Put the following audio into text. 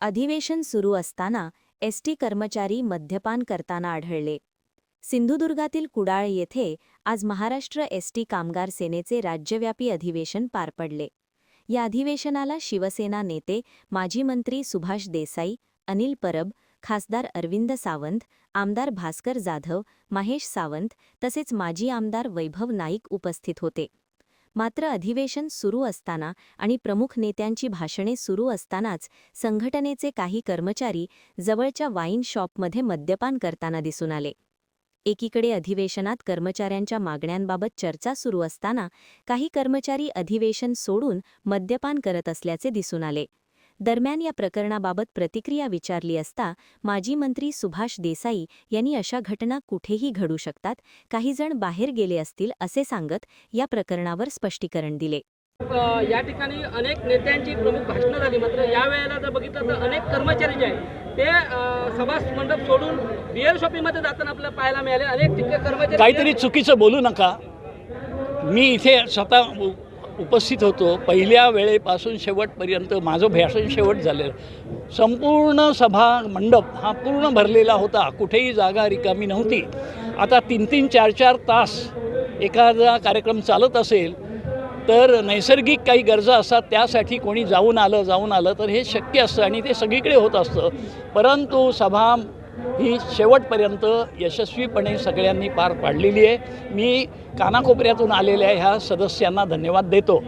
अधिवेशन सुरू असताना एसटी कर्मचारी मद्यपान करताना आढळले. सिंधुदुर्गातील कुडाळ येथे आज महाराष्ट्र एसटी कामगार सेनेचे राज्यव्यापी अधिवेशन पार पडले. या अधिवेशनाला शिवसेना नेते, माजी मंत्री सुभाष देसाई, अनिल परब, खासदार अरविंद सावंत, आमदार भास्कर जाधव, महेश सावंत तसेच माजी आमदार वैभव नाईक उपस्थित होते. मात्र अधिवेशन सुरू असताना आणि प्रमुख नेत्यांची भाषणे सुरू असतानाच संघटनेचे काही कर्मचारी जवळच्या वाईन शॉपमध्ये मद्यपान करताना दिसून आले. एकीकडे अधिवेशनात कर्मचाऱ्यांच्या मागण्यांबाबत चर्चा सुरू असताना काही कर्मचारी अधिवेशन सोडून मद्यपान करत असल्याचे दिसून आले. दरम्यान या प्रकरणाबाबत प्रतिक्रिया विचारली असता माजी मंत्री सुभाष देसाई यांनी अशा घटना कुठेही घडू शकतात, काही जण बाहेर गेले असतील असे सांगत या प्रकरणावर स्पष्टीकरण दिले. या ठिकाणी अनेक नेत्यांची प्रमुख भाषणं झाली, मात्र यावेळेला जर बघितलं तर अनेक कर्मचारी जे आहेत ते सभा मंडप सोडून बिअर शॉपिंगमध्ये जाताना आपल्याला पाहायला मिळाले. अनेक कर्मचारी काहीतरी चुकीचं बोलू नका. मी इथे स्वतः उपस्थित होतो. पहिल्या वेळेपासून शेवटपर्यंत माझं भाषण शेवट झालेलं. संपूर्ण सभा मंडप हा पूर्ण भरलेला होता, कुठेही जागा रिकामी नव्हती. आता 3-3, 4-4 तास एखादा कार्यक्रम चालत असेल तर नैसर्गिक काही गरजा असतात, त्यासाठी कोणी जाऊन आलं तर हे शक्य असतं आणि ते सगळीकडे होत असतं. परंतु सभा ही शेवटपर्यंत यशस्वीपणे सगळ्यांनी पार पाडलेली आहे. मी कानाकोपऱ्यातून आलेल्या ह्या सदस्यांना धन्यवाद देतो.